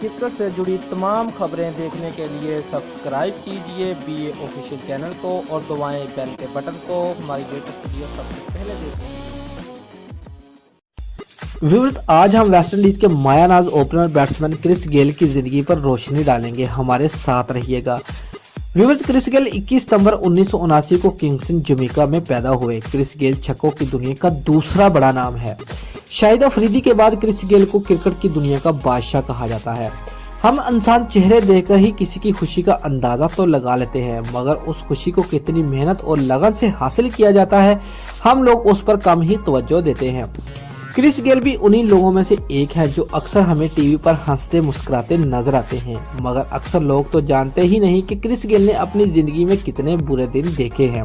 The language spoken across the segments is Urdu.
کرکٹ سے جڑی تمام خبریں دیکھنے کے لیے سبسکرائب کیجئے BA آفیشیل چینل کو اور دبائیں بیل کے بٹن کو۔ ہماری لیٹسٹ ویڈیو سب سے پہلے دیکھیں۔ ویورز، آج ہم ویسٹ انڈیز کے مایہ ناز اوپنر بیٹسمین کرس گیل کی زندگی پر روشنی ڈالیں گے، ہمارے ساتھ رہیے گا۔ ویورز، کرس گیل 21 ستمبر 1979 کو کنگسٹن جمیکا میں پیدا ہوئے۔ کرس گیل چھکوں کی دنیا کا دوسرا بڑا نام ہے۔ شاہد افریدی کے بعد کرس گیل کو کرکٹ کی دنیا کا بادشاہ کہا جاتا ہے۔ ہم انسان چہرے دیکھ کر ہی کسی کی خوشی کا اندازہ تو لگا لیتے ہیں، مگر اس خوشی کو کتنی محنت اور لگن سے حاصل کیا جاتا ہے، ہم لوگ اس پر کم ہی توجہ دیتے ہیں۔ کرس گیل بھی انہی لوگوں میں سے ایک ہے جو اکثر ہمیں ٹی وی پر ہنستے مسکراتے نظر آتے ہیں، مگر اکثر لوگ تو جانتے ہی نہیں کہ کرس گیل نے اپنی زندگی میں کتنے برے دن دیکھے ہیں۔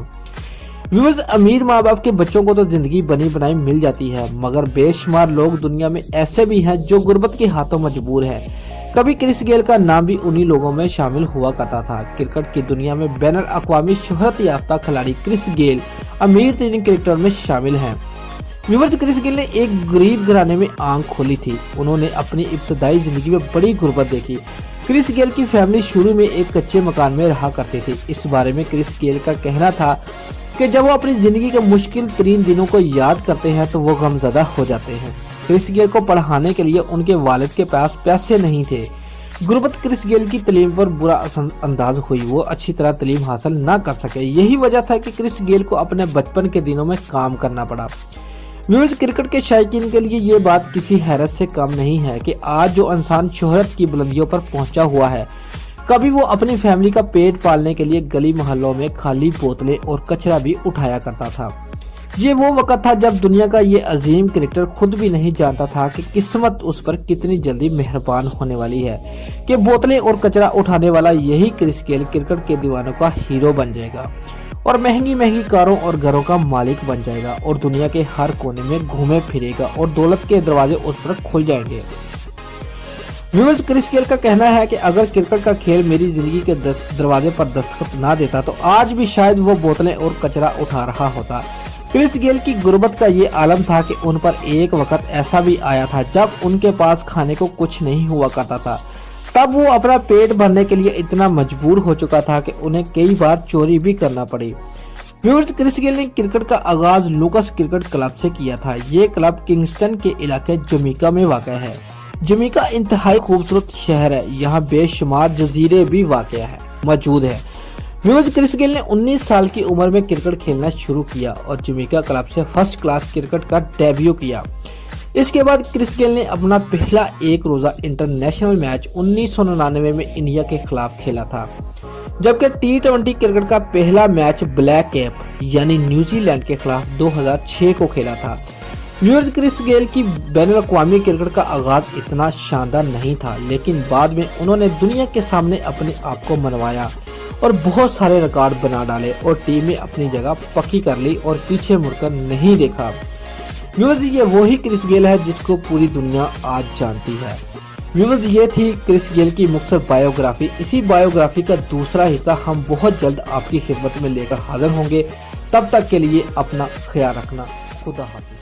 ویورز، امیر ماں باپ کے بچوں کو تو زندگی بنی بنائی مل جاتی ہے، مگر بے شمار لوگ دنیا میں ایسے بھی ہیں جو غربت کے ہاتھوں مجبور ہیں۔ کبھی کرس گیل کا نام بھی انہی لوگوں میں شامل ہوا کرتا تھا۔ کرکٹ کی دنیا میں بین الاقوامی شہرت یافتہ کھلاڑی کرس گیل امیر ترین کرکٹر میں شامل ہیں۔ ویورز، کرس گیل نے ایک غریب گھرانے میں آنکھ کھولی تھی۔ انہوں نے اپنی ابتدائی زندگی میں بڑی غربت دیکھی۔ کرس گیل کی فیملی شروع میں ایک کچے مکان میں رہا کرتی تھی۔ اس بارے میں کرس گیل کا کہنا تھا کہ جب وہ اپنی زندگی کے مشکل ترین دنوں کو یاد کرتے ہیں تو وہ غمزدہ ہو جاتے ہیں۔ کرس گیل کو پڑھانے کے لیے ان کے والد کے پاس پیسے نہیں تھے۔ غربت کرس گیل کی تعلیم پر برا انداز ہوئی، وہ اچھی طرح تعلیم حاصل نہ کر سکے۔ یہی وجہ تھا کہ کرس گیل کو اپنے بچپن کے دنوں میں کام کرنا پڑا۔ ویورز، کرکٹ کے شائقین کے لیے یہ بات کسی حیرت سے کم نہیں ہے کہ آج جو انسان شہرت کی بلندیوں پر پہنچا ہوا ہے، کبھی وہ اپنی فیملی کا پیٹ پالنے کے لیے گلی محلوں میں خالی بوتلیں اور کچرا بھی اٹھایا کرتا تھا۔ یہ وہ وقت تھا جب دنیا کا یہ عظیم کرکٹر خود بھی نہیں جانتا تھا کہ قسمت اس پر کتنی جلدی مہربان ہونے والی ہے کہ بوتلیں اور کچرا اٹھانے والا یہی کرس گیل کرکٹ کے دیوانوں کا ہیرو بن جائے گا اور مہنگی مہنگی کاروں اور گھروں کا مالک بن جائے گا اور دنیا کے ہر کونے میں گھومے پھرے گا اور دولت کے دروازے اس پر کھل جائیں گے۔ ویورز، کرس گیل کا کہنا ہے کہ اگر کرکٹ کا کھیل میری زندگی کے دروازے پر دستخط نہ دیتا تو آج بھی شاید وہ بوتلیں اور کچرا اٹھا رہا ہوتا۔ کرس گیل کی غربت کا یہ عالم تھا کہ ان پر ایک وقت ایسا بھی آیا تھا جب ان کے پاس کھانے کو کچھ نہیں ہوا کرتا تھا۔ تب وہ اپنا پیٹ بھرنے کے لیے اتنا مجبور ہو چکا تھا کہ انہیں کئی بار چوری بھی کرنا پڑی۔ ویورز، کرس گیل نے کرکٹ کا آغاز لوکس کرکٹ کلب سے کیا تھا۔ یہ کلب کنگسٹن کے علاقے جمیکا میں واقع ہے۔ جمیکا انتہائی خوبصورت شہر ہے، یہاں بے شمار جزیرے بھی موجود ہیں۔ ویورز، کرس گیل نے 19 سال کی عمر میں کرکٹ کھیلنا شروع کیا اور جمیکا کلب سے فرسٹ کلاس کرکٹ کا ڈیبیو کیا۔ اس کے بعد کرس گیل نے اپنا پہلا ایک روزہ انٹرنیشنل میچ 1999 میں انڈیا کے خلاف کھیلا تھا، جبکہ T20 کرکٹ کا پہلا میچ بلیک کیپ یعنی نیوزی لینڈ کے خلاف 2006 کو کھیلا تھا۔ ویورز، کرس گیل کی بین الاقوامی کرکٹ کا آغاز اتنا شاندار نہیں تھا، لیکن بعد میں انہوں نے دنیا کے سامنے اپنے آپ کو منوایا اور بہت سارے ریکارڈ بنا ڈالے اور ٹیم میں اپنی جگہ پکی کر لی اور پیچھے مڑ کر نہیں دیکھا۔ ویورز، یہ وہی کرس گیل ہے جس کو پوری دنیا آج جانتی ہے۔ ویورز، یہ تھی کرس گیل کی مختصر بائیوگرافی۔ اسی بائیوگرافی کا دوسرا حصہ ہم بہت جلد آپ کی خدمت میں لے کر حاضر ہوں گے۔ تب تک کے لیے اپنا خیال رکھنا۔ خدا حافظ۔